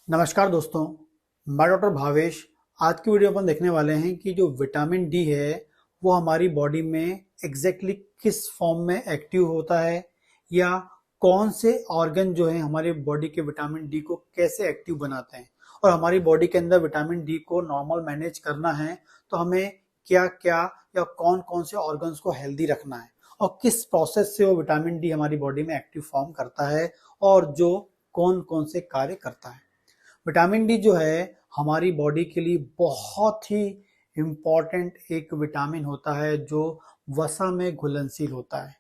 नमस्कार दोस्तों, मैं डॉक्टर भावेश। आज की वीडियो अपन देखने वाले हैं कि जो विटामिन डी है वो हमारी बॉडी में एग्जैक्टली किस फॉर्म में एक्टिव होता है, या कौन से ऑर्गन जो है हमारी बॉडी के विटामिन डी को कैसे एक्टिव बनाते हैं, और हमारी बॉडी के अंदर विटामिन डी को नॉर्मल मैनेज करना है तो हमें क्या क्या या कौन कौन से ऑर्गन्स को हेल्दी रखना है, और किस प्रोसेस से वो विटामिन डी हमारी बॉडी में एक्टिव फॉर्म करता है, और जो कौन कौन से कार्य करता है। विटामिन डी जो है हमारी बॉडी के लिए बहुत ही इम्पॉर्टेंट एक विटामिन होता है जो वसा में घुलनशील होता है।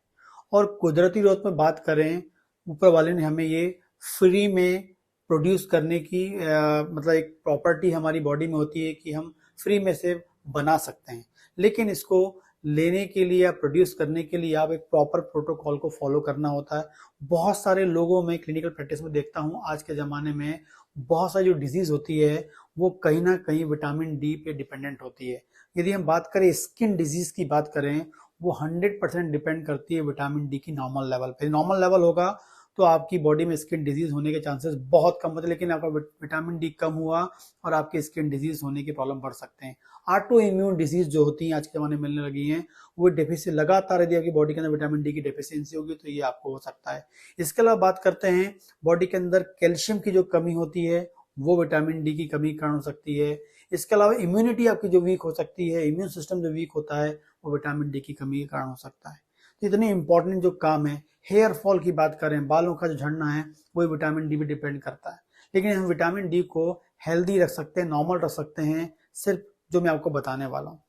और कुदरती रूप में बात करें, ऊपर वाले ने हमें ये फ्री में प्रोड्यूस करने की मतलब एक प्रॉपर्टी हमारी बॉडी में होती है कि हम फ्री में से बना सकते हैं। लेकिन इसको लेने के लिए या प्रोड्यूस करने के लिए आप एक प्रॉपर प्रोटोकॉल को फॉलो करना होता है। बहुत सारे लोगों में क्लिनिकल प्रैक्टिस में देखता हूँ आज के ज़माने में बहुत सारी जो डिजीज होती है वो कहीं ना कहीं विटामिन डी पे डिपेंडेंट होती है। यदि हम बात करें स्किन डिजीज की बात करें, वो 100% डिपेंड करती है विटामिन डी की नॉर्मल लेवल पे। नॉर्मल लेवल होगा तो आपकी बॉडी में स्किन डिजीज होने के चांसेस बहुत कम होते हैं, लेकिन आपका विटामिन डी कम हुआ और आपकी स्किन डिजीज होने की प्रॉब्लम बढ़ सकते हैं। ऑटो इम्यून डिजीज जो होती हैं आज के ज़माने में मिलने लगी हैं, वो डेफिशिएंसी लगातार यदि आपकी बॉडी के अंदर विटामिन डी की डेफिशिएंसी होगी तो ये आपको हो सकता है। इसके अलावा बात करते हैं बॉडी के अंदर कैल्शियम की जो कमी होती है वो विटामिन डी की कमी कारण हो सकती है। इसके अलावा इम्यूनिटी आपकी जो वीक हो सकती है, इम्यून सिस्टम जो वीक होता है, वो विटामिन डी की कमी के कारण हो सकता है। तो इतने इंपॉर्टेंट जो काम है, हेयर फॉल की बात करें, बालों का जो झड़ना है, वो विटामिन डी पे डिपेंड करता है। लेकिन हम विटामिन डी को हेल्दी रख सकते हैं, नॉर्मल रख सकते हैं, सिर्फ जो मैं आपको बताने वाला हूँ।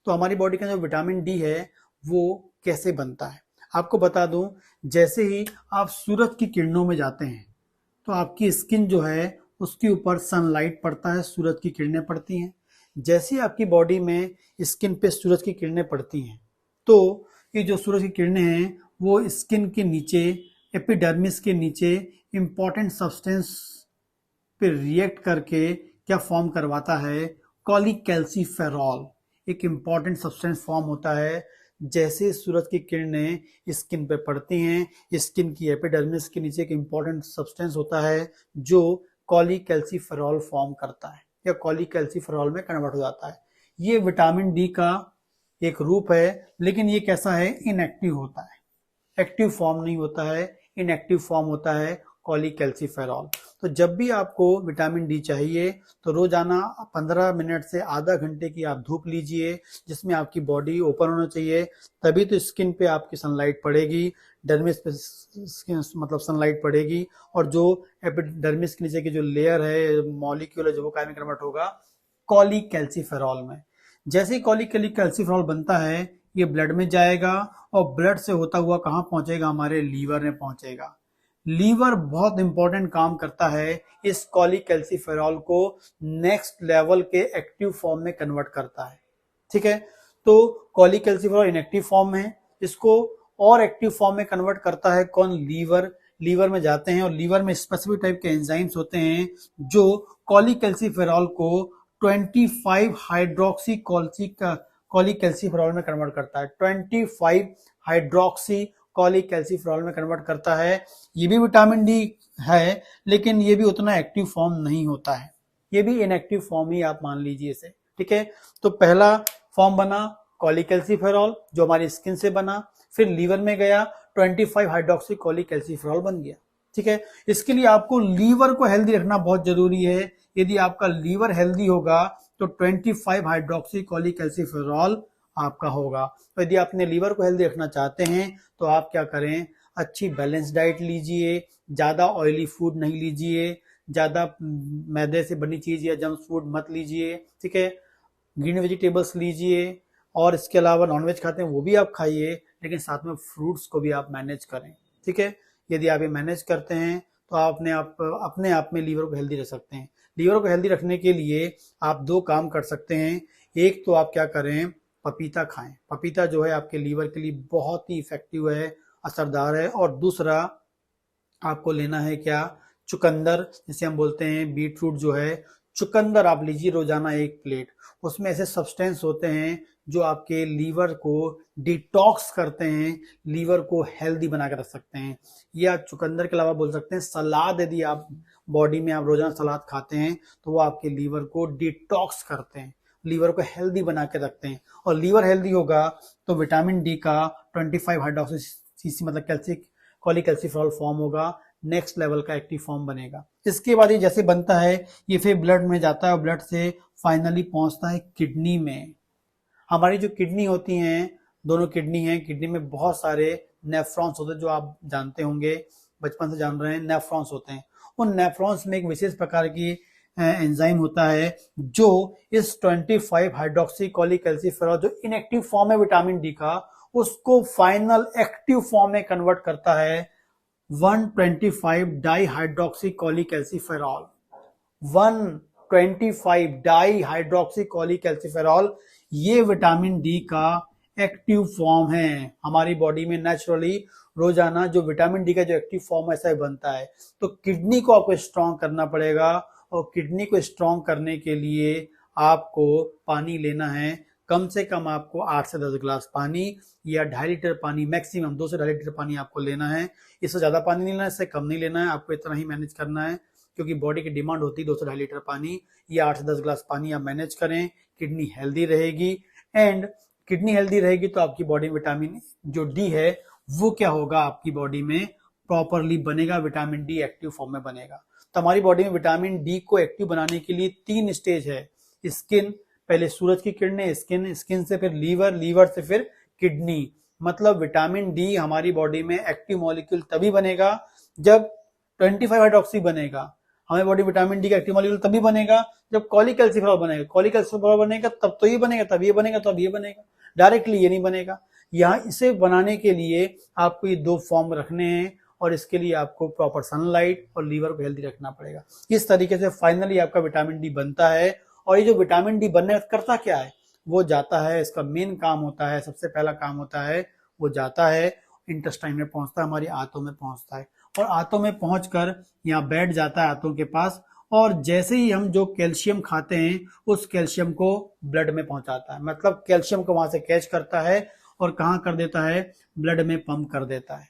तो हमारी बॉडी का जो विटामिन डी है वो कैसे बनता है आपको बता दूं। जैसे ही आप सूरज की किरणों में जाते हैं तो आपकी स्किन जो है उसके ऊपर सनलाइट पड़ता है, सूरज की किरणें पड़ती हैं। जैसे ही आपकी बॉडी में स्किन पे सूरज की किरणें पड़ती हैं तो ये जो सूरज की किरणें हैं वो स्किन के नीचे, एपिडर्मिस के नीचे इंपॉर्टेंट सब्सटेंस पे रिएक्ट करके क्या फॉर्म करवाता है, कॉलीकैल्सिफेरॉल एक इंपॉर्टेंट सब्सटेंस फॉर्म होता है। जैसे सूरज की किरणें स्किन पे पड़ती हैं, स्किन की एपिडर्मिस के नीचे एक इंपॉर्टेंट सब्सटेंस होता है जो कॉलीकैल्सिफेरॉल फॉर्म करता है या कॉलीकैल्सिफेरॉल में कन्वर्ट हो जाता है। ये विटामिन डी का एक रूप है, लेकिन ये कैसा है, इनएक्टिव होता है, एक्टिव फॉर्म नहीं होता है, इनएक्टिव फॉर्म होता है कॉलीकैल्सिफेरॉल। तो जब भी आपको विटामिन डी चाहिए तो रोजाना 15 मिनट से आधा घंटे की आप धूप लीजिए, जिसमें आपकी बॉडी ओपन होना चाहिए, तभी तो स्किन पे आपकी सनलाइट पड़ेगी, डर्मिस पे मतलब सनलाइट पड़ेगी, और जो एपिडर्मिस के नीचे की जो लेयर है, मॉलिक्यूल है, जो वो काय में कन्वर्ट होगा कॉलीकैल्सिफेरॉल में। जैसे ही कॉलीकैल्सिफेरॉल बनता है ये ब्लड में जाएगा और ब्लड से होता हुआ कहाँ पहुंचेगा, हमारे लीवर में पहुंचेगा। लीवर बहुत इंपॉर्टेंट काम करता है, इस कॉलीकैल्सिफेरॉल को नेक्स्ट लेवल के एक्टिव फॉर्म में कन्वर्ट करता है। ठीक है, तो कॉलीकैल्सिफेरॉल इनएक्टिव फॉर्म है, इसको और एक्टिव फॉर्म में कन्वर्ट करता है कौन, लीवर। लीवर में जाते हैं और लीवर में स्पेसिफिक टाइप के एंजाइम्स होते हैं जो कॉलीकैल्सिफेरॉल को 25 हाइड्रोक्सी कॉलीकैल्सिफेरॉल में कन्वर्ट करता है, 25 हाइड्रोक्सी कॉलीकैल्सिफेरॉल में कन्वर्ट करता है। ये भी विटामिन डी है, लेकिन ये भी उतना एक्टिव फॉर्म नहीं होता है, ये भी इनएक्टिव फॉर्म ही आप मान लीजिए इसे। ठीक है, तो पहला फॉर्म बना कॉलीकैल्सिफेरॉल जो हमारी स्किन से बना, फिर लीवर में गया, 25 हाइड्रोक्सी कॉलीकैल्सिफेरॉल बन गया। ठीक है, इसके लिए आपको लीवर को हेल्दी रखना बहुत जरूरी है। यदि आपका लीवर हेल्दी होगा तो 25 हाइड्रोक्सी कॉलीकैल्सिफेरॉल आपका होगा। तो यदि आपने लीवर को हेल्दी रखना चाहते हैं तो आप क्या करें, अच्छी बैलेंस डाइट लीजिए, ज़्यादा ऑयली फूड नहीं लीजिए, ज़्यादा मैदे से बनी चीज़ या जंक फूड मत लीजिए। ठीक है, ग्रीन वेजिटेबल्स लीजिए, और इसके अलावा नॉनवेज खाते हैं वो भी आप खाइए, लेकिन साथ में फ्रूट्स को भी आप मैनेज करें। ठीक है, यदि आप ये मैनेज करते हैं तो आप अपने आप में लीवर को हेल्दी रख सकते हैं। लीवर को हेल्दी रखने के लिए आप दो काम कर सकते हैं। एक तो आप क्या करें, पपीता खाएं। पपीता जो है आपके लीवर के लिए बहुत ही इफेक्टिव है, असरदार है। और दूसरा आपको लेना है क्या, चुकंदर, जिसे हम बोलते हैं बीटरूट जो है, चुकंदर आप लीजिए रोजाना 1 प्लेट। उसमें ऐसे सब्सटेंस होते हैं जो आपके लीवर को डिटॉक्स करते हैं, लीवर को हेल्दी बना कर रख सकते हैं। या चुकंदर के अलावा बोल सकते हैं सलाद, यदि आप बॉडी में आप रोजाना सलाद खाते हैं तो वो आपके लीवर को डिटॉक्स करते हैं, लीवर को हेल्दी बना के रखते हैं। और लीवर हेल्दी होगा तो विटामिन डी का 25 हाइड्रोक्सी मतलब कॉलीकैल्सिफेरॉल फॉर्म होगा, नेक्स्ट लेवल का एक्टिव फॉर्म बनेगा। इसके बाद ये जैसे बनता है ये फिर ब्लड में जाता है और ब्लड से फाइनली पहुंचता है किडनी में। हमारी जो किडनी होती हैं, दोनों किडनी हैं, किडनी में बहुत सारे नेफ्रॉन्स होते हैं जो आप जानते होंगे, बचपन से जान रहे हैं, नेफ्रॉन्स होते हैं। उन नेफ्रॉन्स में एक विशेष प्रकार की एंजाइम होता है जो इस 25 हाइड्रोक्सी कॉलीकैल्सिफेरॉल जो इनएक्टिव फॉर्म है विटामिन डी का, उसको फाइनल एक्टिव फॉर्म में कन्वर्ट करता है 125 डाई हाइड्रोक्सी कॉलीकैल्सिफेरॉल। 125 डाई हाइड्रोक्सी कॉलीकैल्सिफेरॉल ये विटामिन डी का एक्टिव फॉर्म है। हमारी बॉडी में नेचुरली रोजाना जो विटामिन डी का जो एक्टिव फॉर्म ऐसा ही बनता है। तो किडनी को आपको स्ट्रॉन्ग करना पड़ेगा और किडनी को स्ट्रॉन्ग करने के लिए आपको पानी लेना है। कम से कम आपको 8 से 10 गिलास पानी या 2.5 लीटर पानी, मैक्सिमम 2 से 2.5 लीटर पानी आपको लेना है। इससे ज्यादा पानी नहीं लेना है, इससे कम नहीं लेना है, आपको इतना ही मैनेज करना है क्योंकि बॉडी की डिमांड होती है 2 से 2.5 लीटर पानी या 8 से 10 गिलास पानी आप मैनेज करें। किडनी हेल्दी रहेगी एंड किडनी हेल्दी रहेगी तो आपकी बॉडी में विटामिन जो डी है वो क्या होगा, आपकी बॉडी में प्रॉपरली बनेगा, विटामिन डी एक्टिव फॉर्म में बनेगा। तो हमारी बॉडी में विटामिन डी को एक्टिव बनाने के लिए 3 स्टेज है। स्किन, पहले सूरज की किरणें, स्किन, स्किन से फिर लीवर, लीवर से फिर किडनी। मतलब विटामिन डी हमारी बॉडी में एक्टिव मॉलिक्यूल तभी बनेगा जब 25 हाइड्रोक्सी बनेगा। हमारी बॉडी विटामिन डी का एक्टिव मॉलिक्यूल तभी बनेगा जब कॉलीकैल्सिफेरॉल बनेगा। कॉलीकैल्सिफेरॉल बनेगा तब तो ये बनेगा, तब ये बनेगा, तब ये बनेगा, डायरेक्टली ये नहीं बनेगा। यहाँ इसे बनाने के लिए आपको ये 2 फॉर्म रखने हैं और इसके लिए आपको प्रॉपर सनलाइट और लीवर को हेल्दी रखना पड़ेगा। इस तरीके से फाइनली आपका विटामिन डी बनता है। और ये जो विटामिन डी बनने करता क्या है, वो जाता है, इसका मेन काम होता है, सबसे पहला काम होता है, वो जाता है इंटेस्टाइन में पहुंचता है, हमारी आंतों में पहुंचता है और आंतों में पहुंचकर यहाँ बैठ जाता है आंतों के पास। और जैसे ही हम जो कैल्शियम खाते हैं उस कैल्शियम को ब्लड में पहुंचाता है, मतलब कैल्शियम को वहां से कैच करता है और कहाँ कर देता है, ब्लड में पंप कर देता है।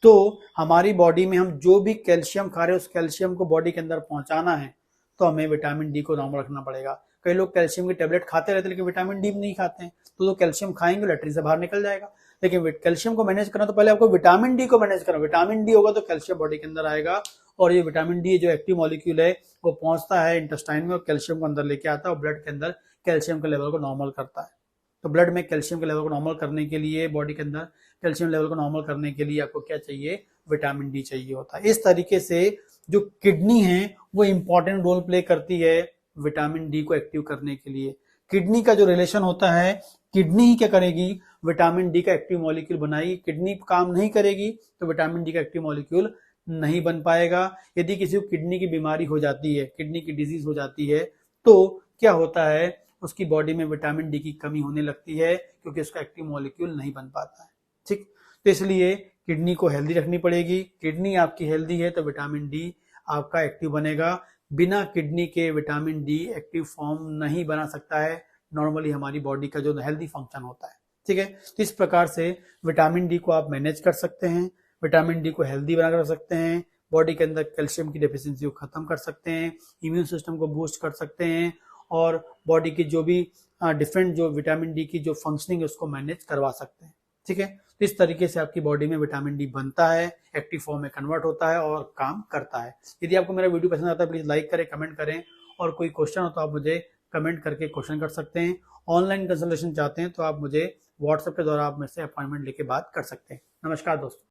तो हमारी बॉडी में हम जो भी कैल्शियम खा रहे हैं उस कैल्शियम को बॉडी के अंदर पहुंचाना है तो हमें विटामिन डी को नॉर्मल रखना पड़ेगा। कई लोग कैल्शियम की टेबलेट खाते रहते हैं लेकिन विटामिन डी नहीं खाते हैं, तो कैल्शियम खाएंगे लैट्रिन से बाहर निकल जाएगा। लेकिन कैल्शियम को मैनेज करना तो पहले आपको विटामिन डी को मैनेज करना। विटामिन डी होगा तो कैल्शियम बॉडी के अंदर आएगा और ये विटामिन डी जो एक्टिव मॉलिक्यूल है वो पहुंचता है इंटेस्टाइन में और कैल्शियम को अंदर लेके आता है और ब्लड के अंदर कैल्शियम के लेवल को नॉर्मल करता है। तो ब्लड में कैल्शियम के लेवल को नॉर्मल करने के लिए, बॉडी के अंदर कैल्शियम लेवल को नॉर्मल करने के लिए आपको क्या चाहिए, विटामिन डी चाहिए होता है। इस तरीके से जो किडनी है वो इंपॉर्टेंट रोल प्ले करती है विटामिन डी को एक्टिव करने के लिए। किडनी का जो रिलेशन होता है, किडनी ही क्या करेगी, विटामिन डी का एक्टिव मॉलिक्यूल बनाएगी। किडनी काम नहीं करेगी तो विटामिन डी का एक्टिव मॉलिक्यूल नहीं बन पाएगा। यदि किसी को किडनी की बीमारी हो जाती है, किडनी की डिजीज हो जाती है, तो क्या होता है, उसकी बॉडी में विटामिन डी की कमी होने लगती है क्योंकि उसका एक्टिव मॉलिक्यूल नहीं बन पाता है। ठीक, तो इसलिए किडनी को हेल्दी रखनी पड़ेगी। किडनी आपकी हेल्दी है तो विटामिन डी आपका एक्टिव बनेगा। बिना किडनी के विटामिन डी एक्टिव फॉर्म नहीं बना सकता है नॉर्मली हमारी बॉडी का जो हेल्दी फंक्शन होता है। ठीक है, तो इस प्रकार से विटामिन डी को आप मैनेज कर सकते हैं, विटामिन डी को हेल्दी बनाकर रख सकते हैं, बॉडी के अंदर कैल्शियम की डेफिशिएंसी को खत्म कर सकते हैं, इम्यून सिस्टम को बूस्ट कर सकते हैं और बॉडी की जो भी डिफरेंट जो विटामिन डी की जो फंक्शनिंग है उसको मैनेज करवा सकते हैं। ठीक है, तो इस तरीके से आपकी बॉडी में विटामिन डी बनता है, एक्टिव फॉर्म में कन्वर्ट होता है और काम करता है। यदि आपको मेरा वीडियो पसंद आता है प्लीज लाइक करें, कमेंट करें और कोई क्वेश्चन हो तो आप मुझे कमेंट करके क्वेश्चन कर सकते हैं। ऑनलाइन कंसल्टेशन चाहते हैं तो आप मुझे व्हाट्सएप के द्वारा आप मेरे से अपॉइंटमेंट लेके बात कर सकते हैं। नमस्कार दोस्तों।